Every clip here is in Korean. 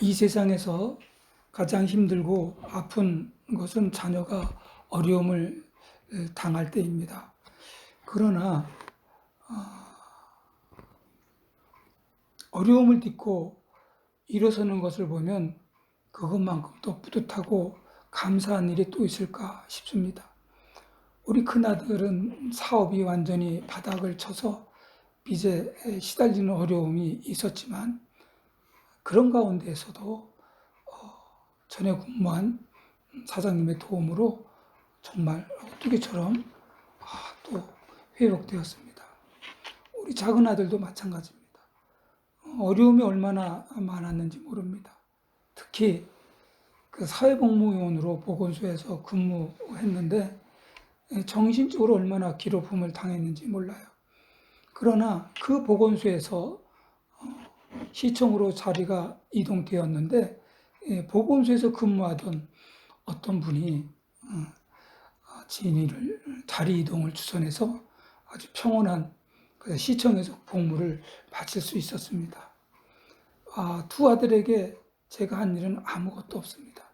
이 세상에서 가장 힘들고 아픈 것은 자녀가 어려움을 당할 때입니다. 그러나 어려움을 딛고 일어서는 것을 보면 그것만큼 더 뿌듯하고 감사한 일이 또 있을까 싶습니다. 우리 큰아들은 사업이 완전히 바닥을 쳐서 빚에 시달리는 어려움이 있었지만 그런 가운데에서도 전에 근무한 사장님의 도움으로 정말 오뚜기처럼 또 회복되었습니다. 우리 작은 아들도 마찬가지입니다. 어려움이 얼마나 많았는지 모릅니다. 특히 그 사회복무요원으로 보건소에서 근무했는데 정신적으로 얼마나 괴롭힘을 당했는지 몰라요. 그러나 그 보건소에서 시청으로 자리가 이동되었는데 보건소에서 근무하던 어떤 분이 진의를 자리 이동을 주선해서 아주 평온한 시청에서 복무를 마칠 수 있었습니다. 두 아들에게 제가 한 일은 아무것도 없습니다.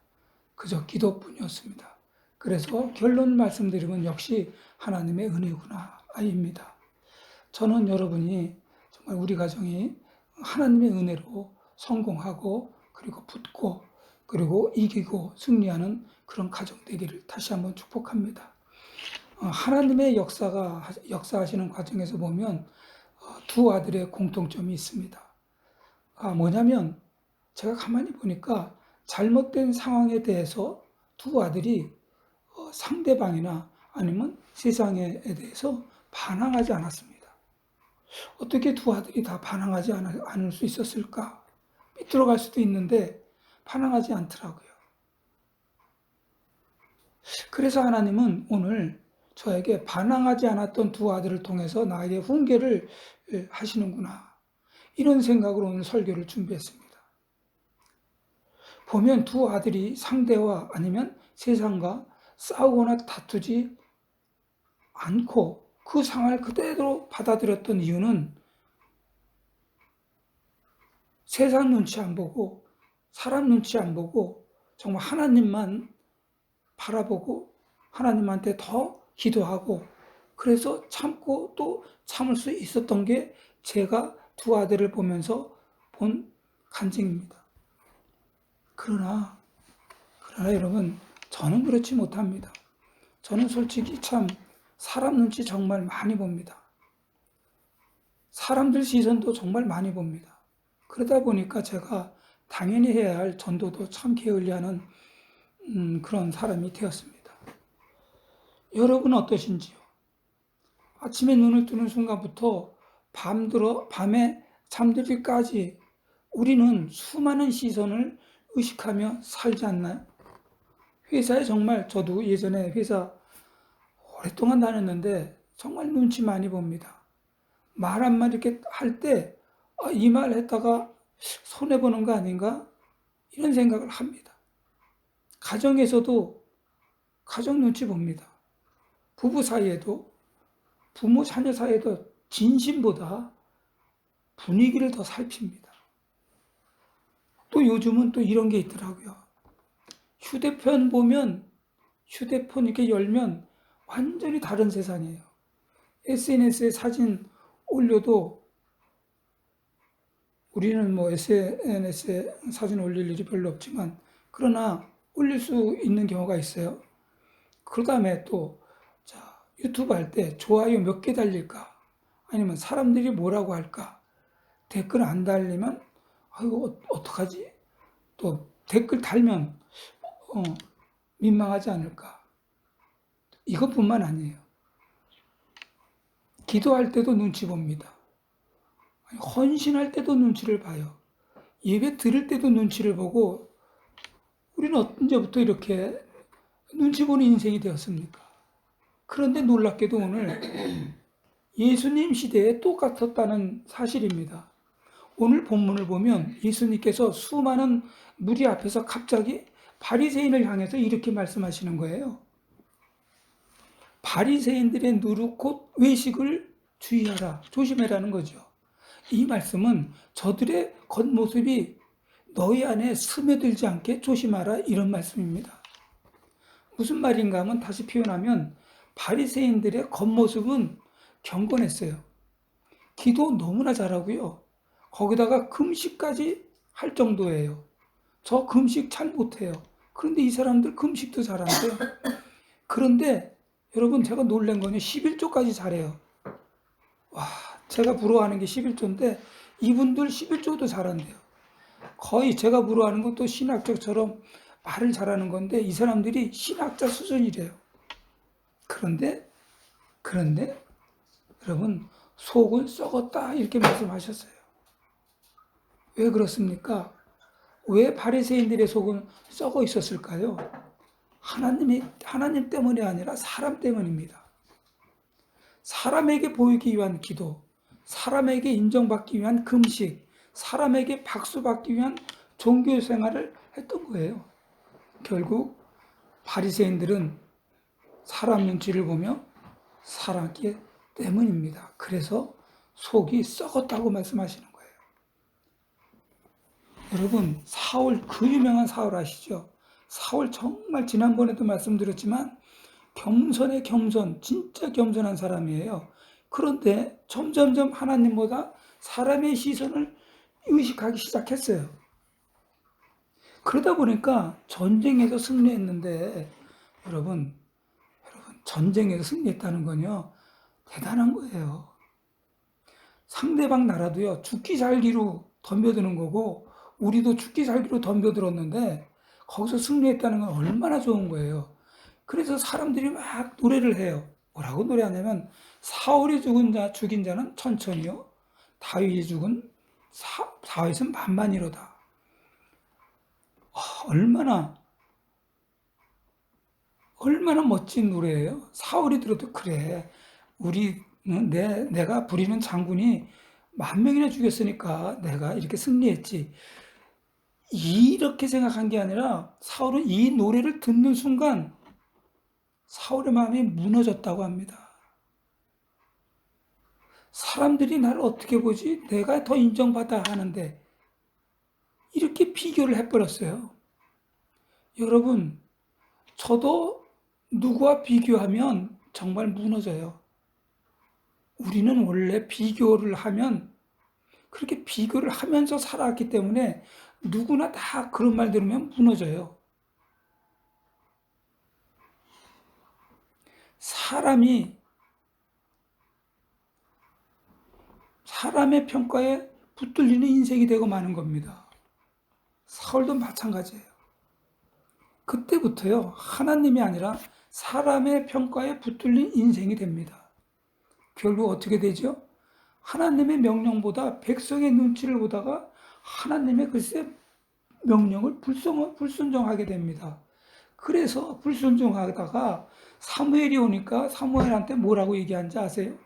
그저 기도뿐이었습니다. 그래서 결론 말씀드리면 역시 하나님의 은혜구나 입니다. 저는 여러분이 정말 우리 가정이 하나님의 은혜로 성공하고 그리고 붙고 그리고 이기고 승리하는 그런 가정 되기를 다시 한번 축복합니다. 하나님의 역사하시는 과정에서 보면 두 아들의 공통점이 있습니다. 뭐냐면 제가 가만히 보니까 잘못된 상황에 대해서 두 아들이 상대방이나 아니면 세상에 대해서 반항하지 않았습니다. 어떻게 두 아들이 다 반항하지 않을 수 있었을까? 삐뚤어갈 수도 있는데 반항하지 않더라고요. 그래서 하나님은 오늘 저에게 반항하지 않았던 두 아들을 통해서 나에게 훈계를 하시는구나. 이런 생각으로 오늘 설교를 준비했습니다. 보면 두 아들이 상대와 아니면 세상과 싸우거나 다투지 않고 그 상황을 그대로 받아들였던 이유는 세상 눈치 안 보고 사람 눈치 안 보고 정말 하나님만 바라보고 하나님한테 더 기도하고 그래서 참고 또 참을 수 있었던 게 제가 두 아들을 보면서 본 간증입니다. 그러나 여러분, 저는 그렇지 못합니다. 저는 솔직히 참 사람 눈치 정말 많이 봅니다. 사람들 시선도 정말 많이 봅니다. 그러다 보니까 제가 당연히 해야 할 전도도 참 게을리하는 그런 사람이 되었습니다. 여러분 어떠신지요? 아침에 눈을 뜨는 순간부터 밤에 잠들기까지 우리는 수많은 시선을 의식하며 살지 않나요? 회사에 정말 저도 예전에 회사 오랫동안 다녔는데 정말 눈치 많이 봅니다. 말 한마디 이렇게 할 때 이 말 했다가 손해보는 거 아닌가? 이런 생각을 합니다. 가정에서도 가정 눈치 봅니다. 부부 사이에도 부모 자녀 사이에도 진심보다 분위기를 더 살핍니다. 또 요즘은 또 이런 게 있더라고요. 휴대폰 보면 휴대폰 이렇게 열면 완전히 다른 세상이에요. SNS에 사진 올려도 우리는 뭐 SNS에 사진 올릴 일이 별로 없지만 그러나 올릴 수 있는 경우가 있어요. 그 다음에 또 유튜브 할 때 좋아요 몇 개 달릴까? 아니면 사람들이 뭐라고 할까? 댓글 안 달리면 아이고 어떡하지? 또 댓글 달면 민망하지 않을까? 이것뿐만 아니에요. 기도할 때도 눈치 봅니다. 헌신할 때도 눈치를 봐요. 예배 드릴 때도 눈치를 보고 우리는 언제부터 이렇게 눈치 보는 인생이 되었습니까? 그런데 놀랍게도 오늘 예수님 시대에 똑같았다는 사실입니다. 오늘 본문을 보면 예수님께서 수많은 무리 앞에서 갑자기 바리새인을 향해서 이렇게 말씀하시는 거예요. 바리새인들의 누룩 곧 외식을 주의하라, 조심해라는 거죠. 이 말씀은 저들의 겉모습이 너희 안에 스며들지 않게 조심하라, 이런 말씀입니다. 무슨 말인가 하면, 다시 표현하면 바리새인들의 겉모습은 경건했어요. 기도 너무나 잘하고요. 거기다가 금식까지 할 정도예요. 저 금식 잘 못해요. 그런데 이 사람들 금식도 잘하는데, 그런데 여러분, 제가 놀란 거는 11조까지 잘해요. 와, 제가 부러워하는 게 11조인데 이분들 11조도 잘한대요. 거의 제가 부러워하는 것도 신학자처럼 말을 잘하는 건데 이 사람들이 신학자 수준이래요. 그런데 여러분, 속은 썩었다, 이렇게 말씀하셨어요. 왜 그렇습니까? 왜 바리새인들의 속은 썩어 있었을까요? 하나님 때문이 아니라 사람 때문입니다. 사람에게 보이기 위한 기도, 사람에게 인정받기 위한 금식, 사람에게 박수받기 위한 종교 생활을 했던 거예요. 결국 바리새인들은 사람 눈치를 보며 살았기 때문입니다. 그래서 속이 썩었다고 말씀하시는 거예요. 여러분, 사울, 그 유명한 사울 아시죠? 사울 정말 지난번에도 말씀드렸지만 겸손의 겸손, 진짜 겸손한 사람이에요. 그런데 점점점 하나님보다 사람의 시선을 의식하기 시작했어요. 그러다 보니까 전쟁에서 승리했는데, 여러분, 전쟁에서 승리했다는 건요, 대단한 거예요. 상대방 나라도요, 죽기 살기로 덤벼드는 거고, 우리도 죽기 살기로 덤벼들었는데, 거기서 승리했다는 건 얼마나 좋은 거예요. 그래서 사람들이 막 노래를 해요. 뭐라고 노래하냐면, 사울이 죽인 자는 천천히요, 다윗이 죽은 다윗은 만만이로다. 얼마나 멋진 노래예요. 사울이 들어도, 그래, 내가 부리는 장군이 10,000명이나 죽였으니까 내가 이렇게 승리했지, 이렇게 생각한 게 아니라 사울은 이 노래를 듣는 순간 사울의 마음이 무너졌다고 합니다. 사람들이 나를 어떻게 보지? 내가 더 인정받아야 하는데, 이렇게 비교를 해버렸어요. 여러분, 저도 누구와 비교하면 정말 무너져요. 우리는 원래 비교를 하면, 그렇게 비교를 하면서 살아왔기 때문에 누구나 다 그런 말 들으면 무너져요. 사람의 평가에 붙들리는 인생이 되고 마는 겁니다. 사울도 마찬가지예요. 그때부터요, 하나님이 아니라 사람의 평가에 붙들린 인생이 됩니다. 결국 어떻게 되죠? 하나님의 명령보다 백성의 눈치를 보다가 하나님의 글쎄 명령을 불순종하게 됩니다. 그래서 불순종하다가 사무엘이 오니까 사무엘한테 뭐라고 얘기한지 아세요?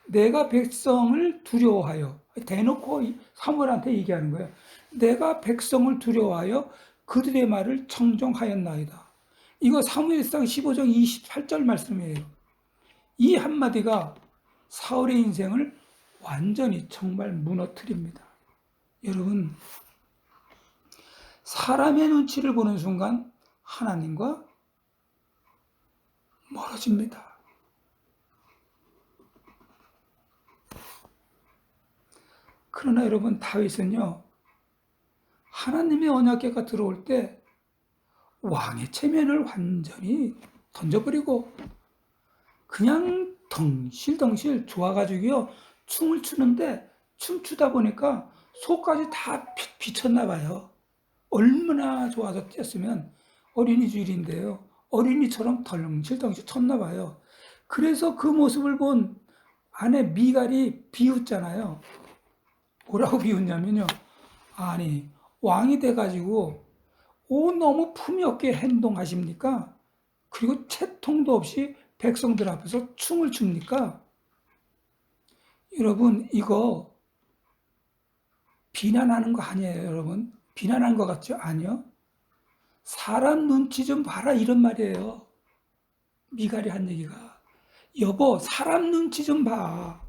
내가 백성을 두려워하여, 대놓고 사무엘한테 얘기하는 거예요. 내가 백성을 두려워하여 그들의 말을 청종하였나이다. 이거 사무엘상 15장 28절 말씀이에요. 이 한마디가 사울의 인생을 완전히 정말 무너뜨립니다. 여러분, 사람의 눈치를 보는 순간 하나님과 멀어집니다. 그러나 여러분, 다윗은요, 하나님의 언약궤가 들어올 때 왕의 체면을 완전히 던져버리고 그냥 덩실덩실 좋아가지고요, 춤을 추는데, 춤추다 보니까 속까지 다 비쳤나 봐요. 얼마나 좋아서 뛰었으면, 어린이 주일인데요, 어린이처럼 덩실덩실 쳤나 봐요. 그래서 그 모습을 본 아내 미갈이 비웃잖아요. 뭐라고 비웃냐면요, 아니, 왕이 돼가지고 너무 품위 없게 행동하십니까? 그리고 채통도 없이 백성들 앞에서 춤을 춥니까? 여러분, 이거 비난하는 거 아니에요, 여러분? 비난한 것 같죠? 아니요. 사람 눈치 좀 봐라, 이런 말이에요. 미갈이 한 얘기가. 여보, 사람 눈치 좀 봐.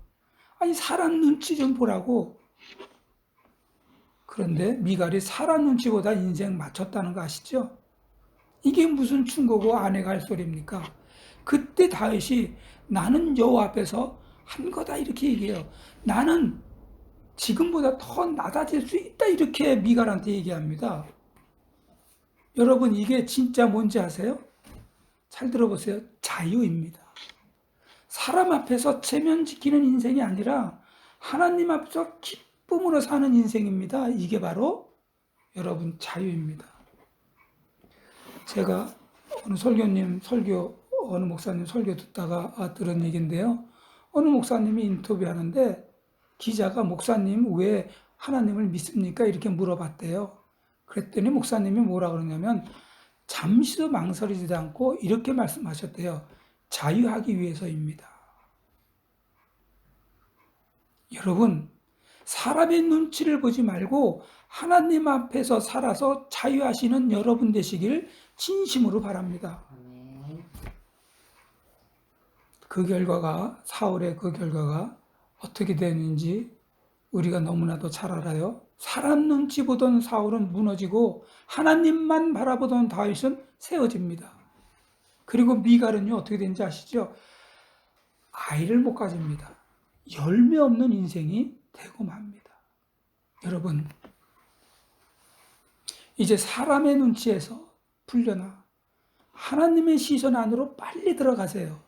아니, 사람 눈치 좀 보라고. 그런데 미갈이 사람 눈치보다 인생 맞췄다는 거 아시죠? 이게 무슨 충고고 아내가 할 소리입니까? 그때 다윗이 나는 여호와 앞에서 한 거다 이렇게 얘기해요. 나는 지금보다 더 낮아질 수 있다 이렇게 미갈한테 얘기합니다. 여러분 이게 진짜 뭔지 아세요? 잘 들어보세요. 자유입니다. 사람 앞에서 체면 지키는 인생이 아니라 하나님 앞에서 기쁨으로 사는 인생입니다. 이게 바로 여러분 자유입니다. 제가 어느 목사님 설교 듣다가 들은 얘기인데요. 어느 목사님이 인터뷰하는데 기자가 목사님 왜 하나님을 믿습니까? 이렇게 물어봤대요. 그랬더니 목사님이 뭐라 그러냐면 잠시도 망설이지 않고 이렇게 말씀하셨대요. 자유하기 위해서입니다. 여러분, 사람의 눈치를 보지 말고 하나님 앞에서 살아서 자유하시는 여러분 되시길 진심으로 바랍니다. 사울의 그 결과가 어떻게 되는지 우리가 너무나도 잘 알아요. 사람 눈치 보던 사울은 무너지고 하나님만 바라보던 다윗은 세워집니다. 그리고 미갈은요 어떻게 되는지 아시죠? 아이를 못 가집니다. 열매 없는 인생이 되고 맙니다. 여러분, 이제 사람의 눈치에서 풀려나 하나님의 시선 안으로 빨리 들어가세요.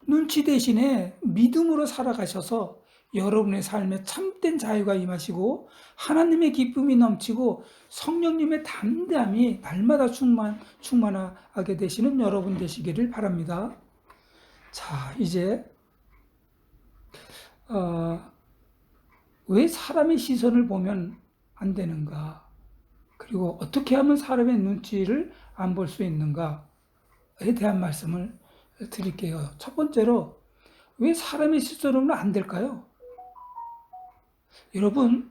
눈치 대신에 믿음으로 살아가셔서 여러분의 삶에 참된 자유가 임하시고 하나님의 기쁨이 넘치고 성령님의 담대함이 날마다 충만하게 되시는 여러분 되시기를 바랍니다. 자, 이제 왜 사람의 시선을 보면 안 되는가? 그리고 어떻게 하면 사람의 눈치를 안 볼 수 있는가에 대한 말씀을 드릴게요. 첫 번째로 왜 사람의 시선을 보면 안 될까요? 여러분,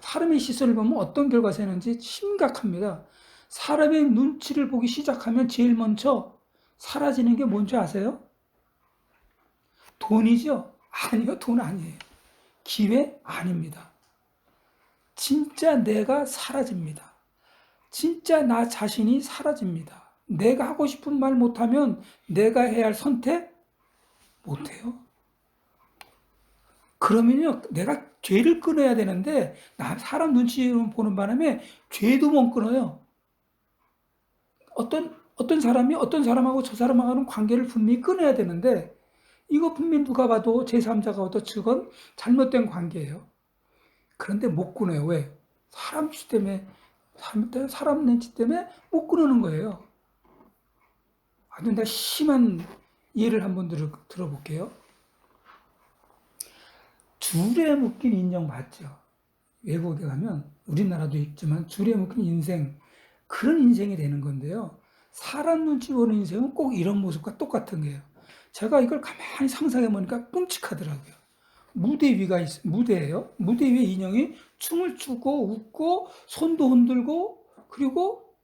사람의 시선을 보면 어떤 결과가 되는지 심각합니다. 사람의 눈치를 보기 시작하면 제일 먼저 사라지는 게 뭔지 아세요? 돈이죠? 아니요, 돈 아니에요. 기회? 아닙니다. 진짜 내가 사라집니다. 진짜 나 자신이 사라집니다. 내가 하고 싶은 말 못하면 내가 해야 할 선택 못해요. 그러면요, 내가 죄를 끊어야 되는데, 사람 눈치 보는 바람에 죄도 못 끊어요. 어떤 사람이 어떤 사람하고 저 사람하고는 관계를 분명히 끊어야 되는데, 이거 분명히 누가 봐도 제3자가 봐도 저건 잘못된 관계예요. 그런데 못 끊어요. 왜? 사람 눈치 때문에 못 끊는 거예요. 아주 내가 심한 예를 한번 들어볼게요. 줄에 묶인 인형 맞죠? 외국에 가면 우리나라도 있지만 줄에 묶인 인생, 그런 인생이 되는 건데요. 사람 눈치 보는 인생은 꼭 이런 모습과 똑같은 거예요. 제가 이걸 가만히 상상해 보니까 끔찍하더라고요. 무대예요. 무대 위에 인형이 춤을 추고 웃고 손도 흔들고 그리고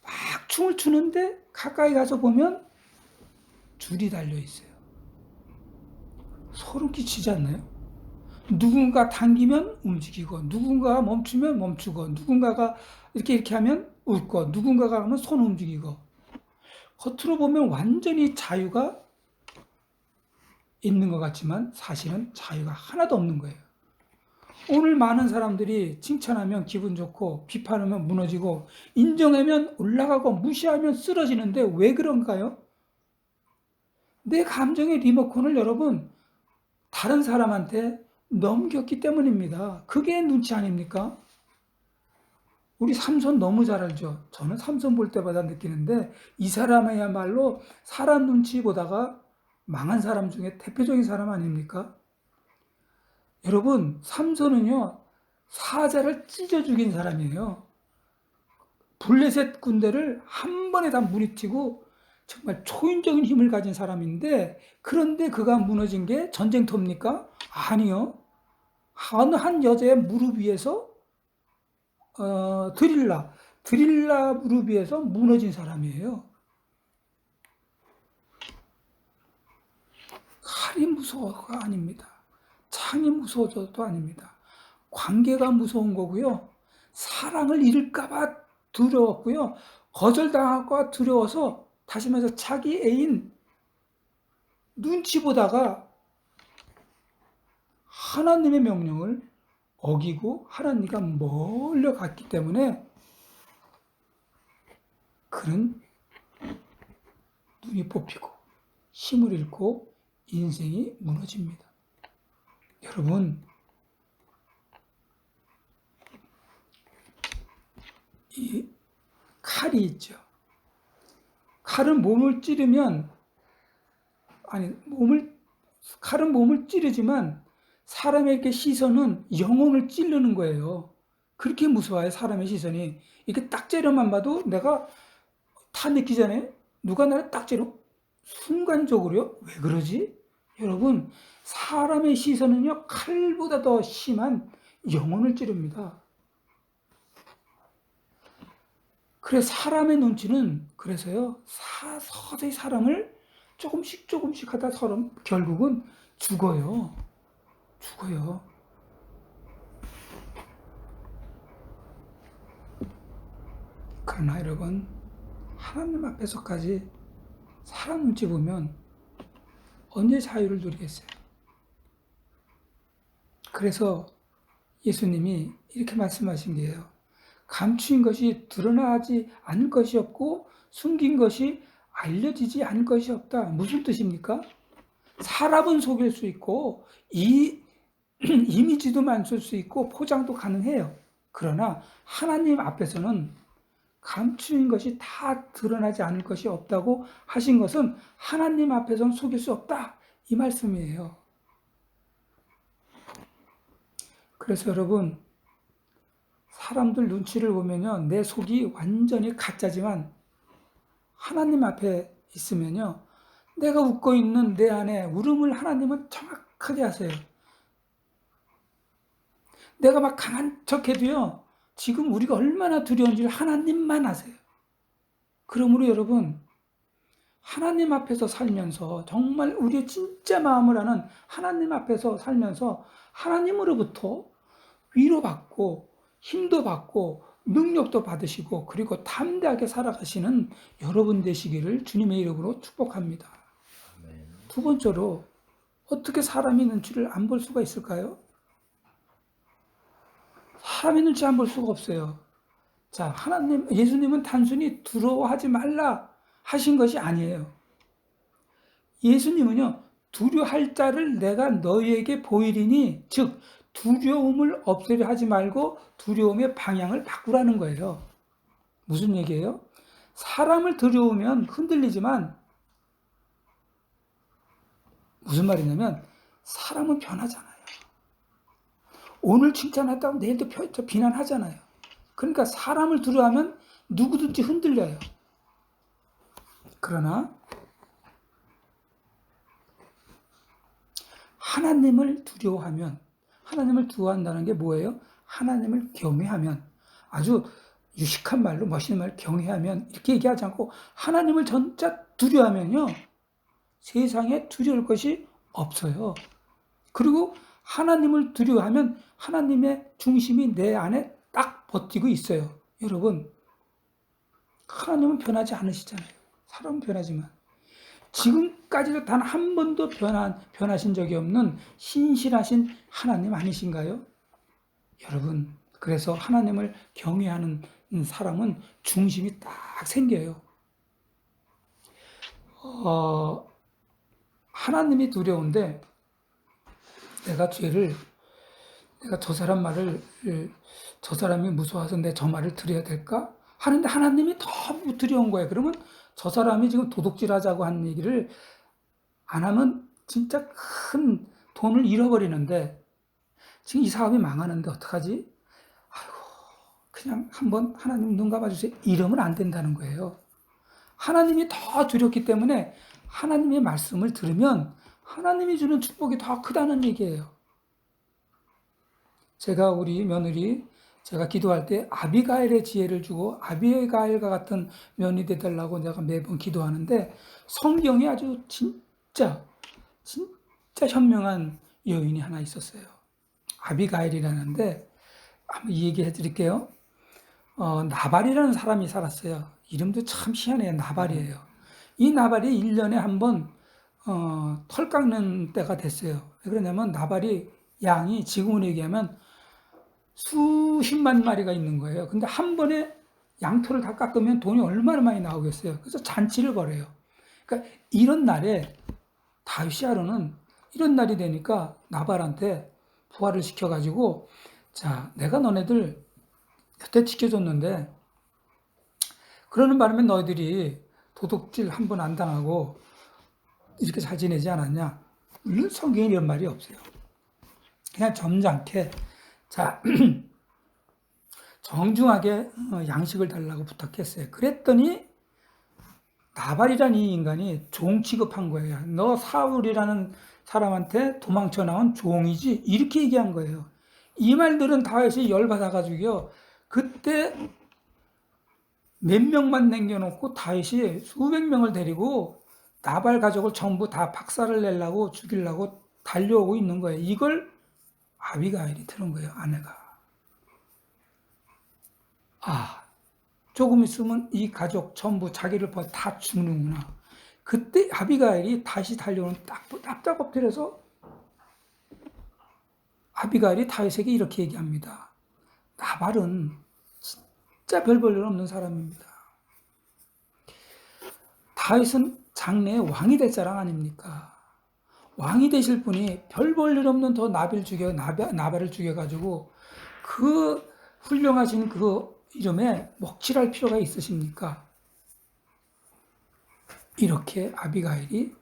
막 춤을 추는데 가까이 가서 보면 줄이 달려 있어요. 소름 끼치지 않나요? 누군가 당기면 움직이고 누군가가 멈추면 멈추고 누군가가 이렇게 하면 웃고 누군가가 하면 손 움직이고 겉으로 보면 완전히 자유가 있는 것 같지만 사실은 자유가 하나도 없는 거예요. 오늘 많은 사람들이 칭찬하면 기분 좋고 비판하면 무너지고 인정하면 올라가고 무시하면 쓰러지는데 왜 그런가요? 내 감정의 리모컨을 여러분 다른 사람한테 넘겼기 때문입니다. 그게 눈치 아닙니까? 우리 삼손 너무 잘 알죠? 저는 삼손 볼 때마다 느끼는데 이 사람이야말로 사람 눈치 보다가 망한 사람 중에 대표적인 사람 아닙니까? 여러분, 삼손은요, 사자를 찢어 죽인 사람이에요. 블레셋 군대를 한 번에 다 무너뜨리고 정말 초인적인 힘을 가진 사람인데 그런데 그가 무너진 게 전쟁터입니까? 아니요. 한 여자의 무릎 위에서 드릴라 무릎 위에서 무너진 사람이에요. 칼이 무서워가 아닙니다. 창이 무서워서도 아닙니다. 관계가 무서운 거고요. 사랑을 잃을까봐 두려웠고요. 거절당할까 두려워서, 다시 말해서 자기 애인 눈치 보다가 하나님의 명령을 어기고 하나님과 멀려갔기 때문에 그는 눈이 뽑히고 힘을 잃고 인생이 무너집니다. 여러분, 이 칼이 있죠. 칼은 몸을 찌르면, 칼은 몸을 찌르지만 사람의 시선은 영혼을 찌르는 거예요. 그렇게 무서워요, 사람의 시선이. 이렇게 딱 째려만 봐도 내가 다 느끼잖아요 누가 나를 딱 째려? 순간적으로요? 왜 그러지? 여러분, 사람의 시선은요, 칼보다 더 심한 영혼을 찌릅니다. 그래서 사람의 눈치는, 그래서요, 서서히 사람을 조금씩 하다 사람 결국은 죽어요. 죽어요. 그러나 여러분, 하나님 앞에서까지 사람 눈치 보면 언제 자유를 누리겠어요? 그래서 예수님이 이렇게 말씀하신 게요. 감추인 것이 드러나지 않을 것이 없고 숨긴 것이 알려지지 않을 것이 없다. 무슨 뜻입니까? 사람은 속일 수 있고 이미지도 만들 수 있고 포장도 가능해요. 그러나 하나님 앞에서는 감추인 것이 다 드러나지 않을 것이 없다고 하신 것은 하나님 앞에서는 속일 수 없다. 이 말씀이에요. 그래서 여러분, 사람들 눈치를 보면요, 내 속이 완전히 가짜지만 하나님 앞에 있으면요, 내가 웃고 있는 내 안에 울음을 하나님은 정확하게 아세요. 내가 막 강한 척해도요, 지금 우리가 얼마나 두려운지 하나님만 아세요. 그러므로 여러분, 하나님 앞에서 살면서 정말 우리의 진짜 마음을 아는 하나님 앞에서 살면서 하나님으로부터 위로받고 힘도 받고 능력도 받으시고 그리고 담대하게 살아가시는 여러분 되시기를 주님의 이름으로 축복합니다. 두 번째로, 어떻게 사람의 눈치를 안 볼 수가 있을까요? 사람의 눈치 안 볼 수가 없어요. 자, 예수님은 단순히 두려워하지 말라 하신 것이 아니에요. 예수님은요, 두려워할 자를 내가 너희에게 보이리니, 즉, 두려움을 없애려 하지 말고 두려움의 방향을 바꾸라는 거예요. 무슨 얘기예요? 사람을 두려우면 흔들리지만, 무슨 말이냐면, 사람은 변하잖아요. 오늘 칭찬했다고 내일도 비난하잖아요. 그러니까 사람을 두려워하면 누구든지 흔들려요. 그러나 하나님을 두려워하면, 하나님을 두려워한다는 게 뭐예요? 하나님을 경외하면, 아주 유식한 말로 멋있는 말 경외하면, 이렇게 얘기하지 않고 하나님을 진짜 두려워하면요, 세상에 두려울 것이 없어요. 그리고 하나님을 두려워하면 하나님의 중심이 내 안에 딱 버티고 있어요. 여러분, 하나님은 변하지 않으시잖아요. 사람은 변하지만 지금까지도 단 한 번도 변하신 적이 없는 신실하신 하나님 아니신가요? 여러분, 그래서 하나님을 경외하는 사람은 중심이 딱 생겨요. 하나님이 두려운데 내가 저 사람 말을, 저 사람이 무서워서 내 저 말을 들어야 될까? 하는데 하나님이 너무 두려운 거예요. 그러면 저 사람이 지금 도둑질 하자고 한 얘기를 안 하면 진짜 큰 돈을 잃어버리는데 지금 이 사업이 망하는데 어떡하지? 아이고, 그냥 한번 하나님 눈 감아주세요. 이러면 안 된다는 거예요. 하나님이 더 두렵기 때문에 하나님의 말씀을 들으면 하나님이 주는 축복이 더 크다는 얘기예요. 제가 우리 며느리, 제가 기도할 때 아비가일의 지혜를 주고 아비가일과 같은 며느리 되달라고 내가 매번 기도하는데, 성경에 아주 진짜 현명한 여인이 하나 있었어요. 아비가일이라는데 한번 얘기해 드릴게요. 나발이라는 사람이 살았어요. 이름도 참 희한해요. 나발이에요. 이 나발이 1년에 한 번, 털 깎는 때가 됐어요. 왜 그러냐면 나발이 양이 지금으로 얘기하면 수십만 마리가 있는 거예요. 근데 한 번에 양털을 다 깎으면 돈이 얼마나 많이 나오겠어요. 그래서 잔치를 벌여요. 그러니까 이런 날에 다윗이 하루는 이런 날이 되니까 나발한테 부하를 시켜가지고, 자, 내가 너네들 곁에 지켜줬는데 그러는 바람에 너희들이 도둑질 한 번 안 당하고 이렇게 잘 지내지 않았냐? 물론 성경에 이런 말이 없어요. 그냥 점잖게, 자, 정중하게 양식을 달라고 부탁했어요. 그랬더니 나발이라는 이 인간이 종 취급한 거예요. 너 사울이라는 사람한테 도망쳐 나온 종이지? 이렇게 얘기한 거예요. 이 말들은 다윗이 열받아가지고요. 그때 몇 명만 남겨놓고 다윗이 수백 명을 데리고 나발 가족을 전부 다 박살을 내려고 죽이려고 달려오고 있는 거예요. 이걸 아비가일이 들은 거예요, 아내가. 아, 조금 있으면 이 가족 전부 자기를 다 죽는구나. 그때 아비가일이 다시 달려오는 딱 엎드려서 아비가일이 다윗에게 이렇게 얘기합니다. 나발은 진짜 별 볼 일 없는 사람입니다. 다윗은 장래에 왕이 될 사람 아닙니까? 왕이 되실 분이 별 볼 일 없는 나발을 죽여가지고 그 훌륭하신 그 이름에 먹칠할 필요가 있으십니까? 이렇게 아비가일이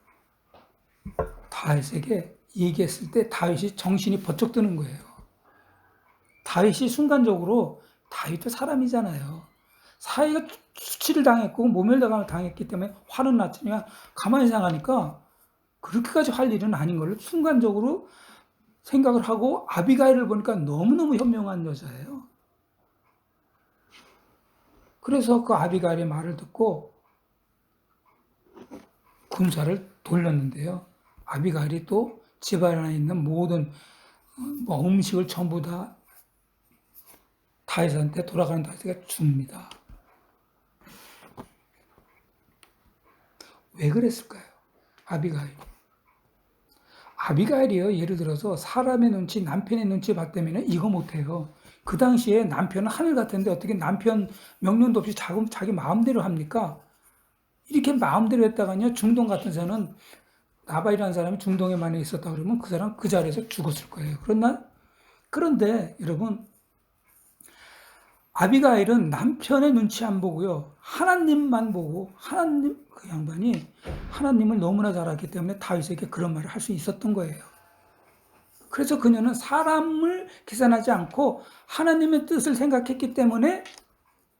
다윗에게 얘기했을 때 다윗이 정신이 번쩍 드는 거예요. 다윗이 순간적으로, 다윗도 사람이잖아요. 사위가 수치를 당했고 모멸당을 당했기 때문에 화는 났지만 가만히 생각하니까 그렇게까지 할 일은 아닌 걸 순간적으로 생각을 하고, 아비가일을 보니까 너무너무 현명한 여자예요. 그래서 그 아비가일의 말을 듣고 군사를 돌렸는데요. 아비가일이 또 집안에 있는 모든 음식을 전부 다 다윗한테, 돌아가는 다윗에게 줍니다. 왜 그랬을까요? 아비가일이요, 예를 들어서 사람의 눈치, 남편의 눈치 봤다면 이거 못해요. 그 당시에 남편은 하늘 같은데 어떻게 남편 명령도 없이 자기 마음대로 합니까? 이렇게 마음대로 했다가요, 중동 같은 데는 나발이라는 사람이 중동에 만약에 있었다 그러면 그 사람 그 자리에서 죽었을 거예요. 그런데 여러분, 아비가일은 남편의 눈치 안 보고요, 하나님만 보고, 그 양반이 하나님을 너무나 잘 알기 때문에 다윗에게 그런 말을 할 수 있었던 거예요. 그래서 그녀는 사람을 계산하지 않고 하나님의 뜻을 생각했기 때문에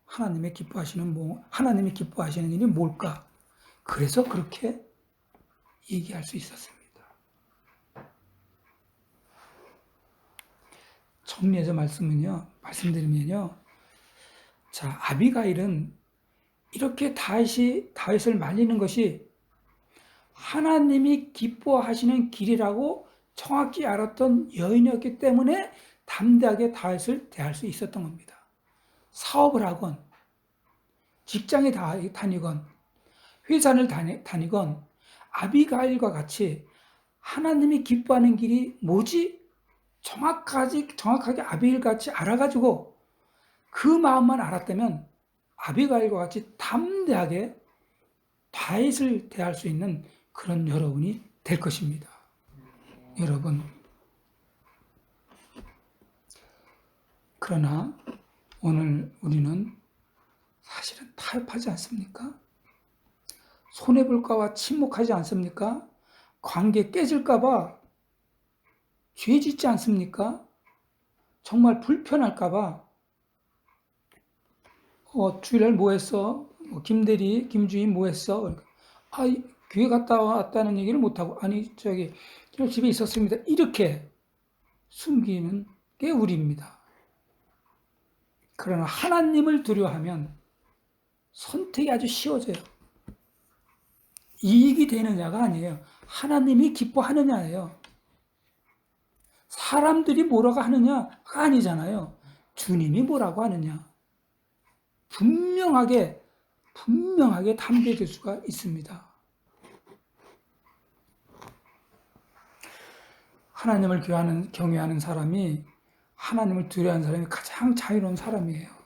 하나님이 기뻐하시는 일이 뭘까? 그래서 그렇게 얘기할 수 있었습니다. 정리해서 말씀드리면요. 자, 아비가일은 이렇게 다윗을 말리는 것이 하나님이 기뻐하시는 길이라고 정확히 알았던 여인이었기 때문에 담대하게 다윗을 대할 수 있었던 겁니다. 사업을 하건, 직장에 다니건, 회사를 다니건, 아비가일과 같이 하나님이 기뻐하는 길이 뭐지? 정확하게 아비가일 같이 알아가지고 그 마음만 알았다면 아비가일과 같이 담대하게 다윗을 대할 수 있는 그런 여러분이 될 것입니다. 여러분, 그러나 오늘 우리는 사실은 타협하지 않습니까? 손해볼까봐 침묵하지 않습니까? 관계 깨질까봐 죄 짓지 않습니까? 정말 불편할까봐 주일날 뭐 했어? 김대리, 김주인 뭐 했어? 교회 갔다 왔다는 얘기를 못하고, 집에 있었습니다. 이렇게 숨기는 게 우리입니다. 그러나 하나님을 두려워하면 선택이 아주 쉬워져요. 이익이 되느냐가 아니에요. 하나님이 기뻐하느냐예요. 사람들이 뭐라고 하느냐가 아니잖아요. 주님이 뭐라고 하느냐? 분명하게 탐구될 수가 있습니다. 하나님을 경외하는 사람이, 하나님을 두려워하는 사람이 가장 자유로운 사람이에요.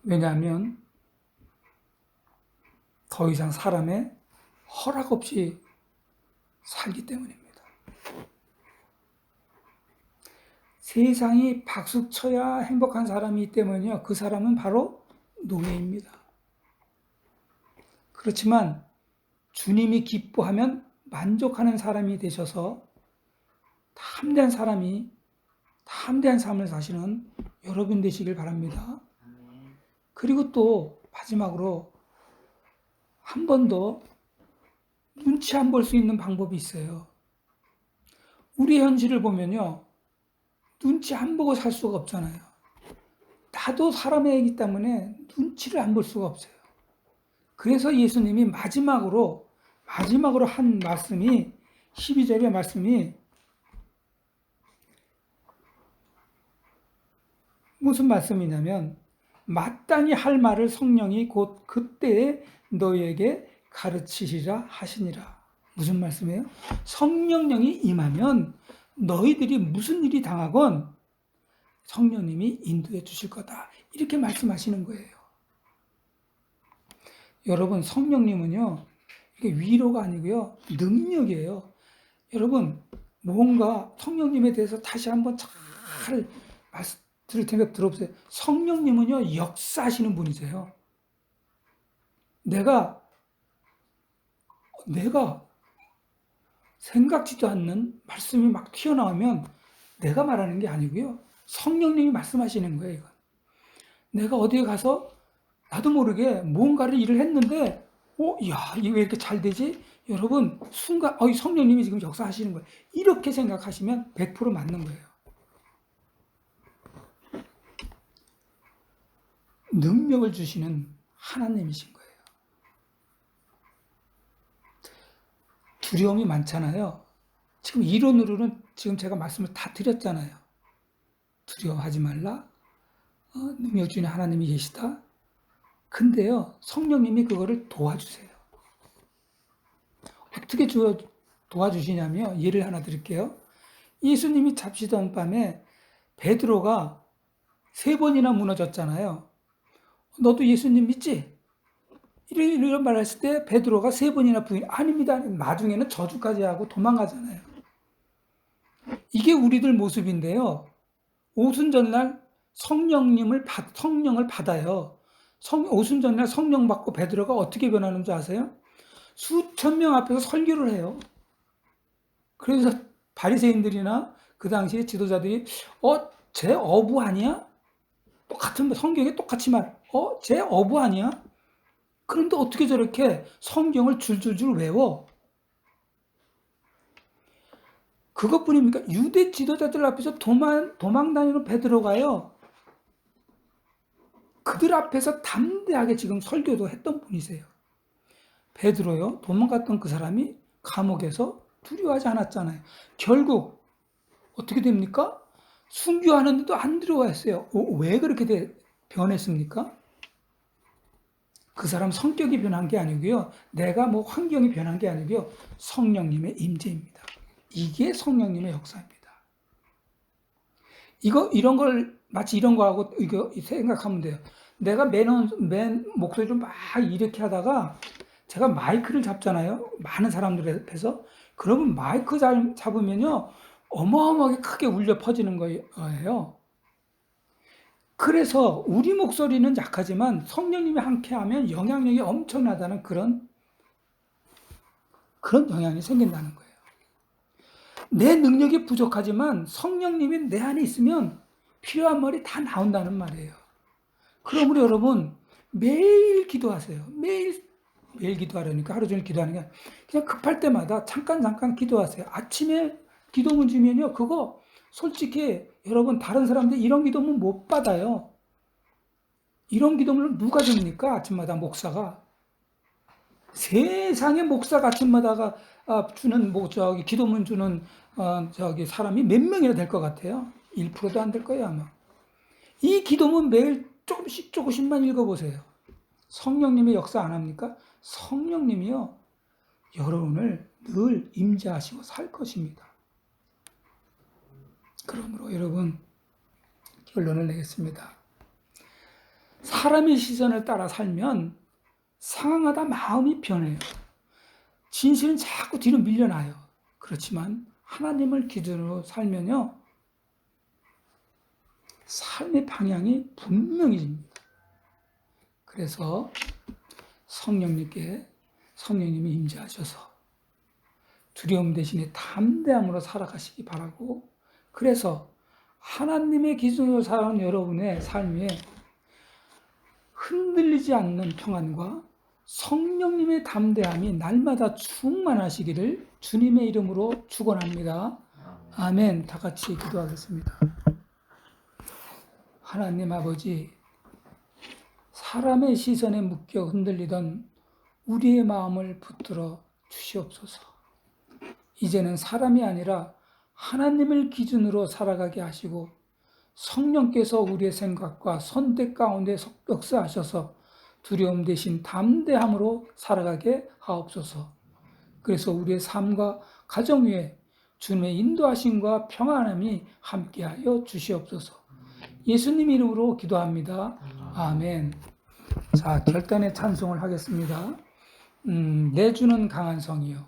왜냐하면 더 이상 사람의 허락 없이 살기 때문입니다. 세상이 박수 쳐야 행복한 사람이기 때문이요. 그 사람은 바로 노예입니다. 그렇지만 주님이 기뻐하면 만족하는 사람이 되셔서 담대한 삶을 사시는 여러분 되시길 바랍니다. 그리고 또 마지막으로 한 번 더 눈치 안 볼 수 있는 방법이 있어요. 우리 현실을 보면요. 눈치 안 보고 살 수가 없잖아요. 나도 사람의 애기 때문에 눈치를 안 볼 수가 없어요. 그래서 예수님이 마지막으로 한 말씀이 12절의 말씀이 무슨 말씀이냐면 마땅히 할 말을 성령이 곧 그때에 너희에게 가르치시라 하시니라. 무슨 말씀이에요? 성령령이 임하면 너희들이 무슨 일이 당하건 성령님이 인도해 주실 거다. 이렇게 말씀하시는 거예요. 여러분, 성령님은요, 이게 위로가 아니고요, 능력이에요. 여러분, 뭔가 성령님에 대해서 다시 한번 잘 들을 테니까 들어보세요. 성령님은요, 역사하시는 분이세요. 내가 생각지도 않는 말씀이 막 튀어나오면 내가 말하는 게 아니고요. 성령님이 말씀하시는 거예요, 이건. 내가 어디에 가서 나도 모르게 뭔가를 일을 했는데, 야, 이게 왜 이렇게 잘 되지? 여러분, 순간, 성령님이 지금 역사하시는 거예요. 이렇게 생각하시면 100% 맞는 거예요. 능력을 주시는 하나님이신 거예요. 두려움이 많잖아요. 지금 이론으로는 지금 제가 말씀을 다 드렸잖아요. 두려워하지 말라. 능력 주는 하나님이 계시다. 근데요, 성령님이 그거를 도와주세요. 어떻게 도와주시냐면, 예를 하나 드릴게요. 예수님이 잡시던 밤에 베드로가 3번이나 무너졌잖아요. 너도 예수님 믿지? 이런 말 했을 때 베드로가 3번이나 아닙니다. 나중에는 저주까지 하고 도망가잖아요. 이게 우리들 모습인데요. 오순절날 성령을 받아요. 오순절날 성령 받고 베드로가 어떻게 변하는 줄 아세요? 수천 명 앞에서 설교를 해요. 그래서 바리새인들이나 그 당시에 지도자들이 쟤 어부 아니야? 똑같은 성경에 똑같이 쟤 어부 아니야? 그런데 어떻게 저렇게 성경을 줄줄줄 외워? 그것뿐입니까? 유대 지도자들 앞에서 도망 다니는 베드로가요. 그들 앞에서 담대하게 지금 설교도 했던 분이세요. 베드로요. 도망갔던 그 사람이 감옥에서 두려워하지 않았잖아요. 결국 어떻게 됩니까? 순교하는데도 안 들어왔어요. 왜 그렇게 변했습니까? 그 사람 성격이 변한 게 아니고요. 내가 환경이 변한 게 아니고요. 성령님의 임재입니다. 이게 성령님의 역사입니다. 마치 이런 거하고 이거 생각하면 돼요. 내가 맨 목소리를 막 이렇게 하다가 제가 마이크를 잡잖아요. 많은 사람들 앞에서. 그러면 마이크 잡으면요. 어마어마하게 크게 울려 퍼지는 거예요. 그래서 우리 목소리는 약하지만 성령님이 함께하면 영향력이 엄청나다는 그런 영향이 생긴다는 거예요. 내 능력이 부족하지만 성령님이 내 안에 있으면 필요한 말이 다 나온다는 말이에요. 그러므로 여러분 매일 기도하세요. 매일 기도하려니까 하루 종일 기도하는 게 아니라 그냥 급할 때마다 잠깐 기도하세요. 아침에 기도문 주면요. 그거 솔직히 여러분 다른 사람들 이런 기도문 못 받아요. 이런 기도문을 누가 줍니까? 아침마다 목사가. 세상의 목사 아침마다가 주는 기도문 주는 사람이 몇 명이나 될 것 같아요? 1%도 안 될 거예요, 아마. 이 기도문 매일 조금씩만 읽어보세요. 성령님의 역사 안 합니까? 성령님이요, 여러분을 늘 임재하시고 살 것입니다. 그러므로 여러분, 결론을 내겠습니다. 사람의 시선을 따라 살면 상황마다 마음이 변해요. 진실은 자꾸 뒤로 밀려나요. 그렇지만 하나님을 기준으로 살면요, 삶의 방향이 분명해집니다. 그래서 성령님이 임재하셔서 두려움 대신에 담대함으로 살아가시기 바라고, 그래서 하나님의 기준으로 살아가는 여러분의 삶에 흔들리지 않는 평안과 성령님의 담대함이 날마다 충만하시기를 주님의 이름으로 축원합니다. 아멘. 다 같이 기도하겠습니다. 하나님 아버지, 사람의 시선에 묶여 흔들리던 우리의 마음을 붙들어 주시옵소서. 이제는 사람이 아니라 하나님을 기준으로 살아가게 하시고 성령께서 우리의 생각과 선택 가운데 역사하셔서 두려움 대신 담대함으로 살아가게 하옵소서. 그래서 우리의 삶과 가정 위에 주님의 인도하심과 평안함이 함께하여 주시옵소서. 예수님 이름으로 기도합니다. 아멘. 자, 결단의 찬송을 하겠습니다. 내주는 강한 성이요.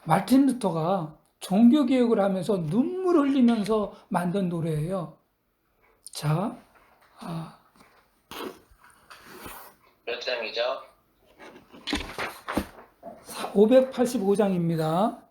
마틴 루터가 종교개혁을 하면서 눈물 흘리면서 만든 노래예요. 자, 몇 장이죠? 585장입니다.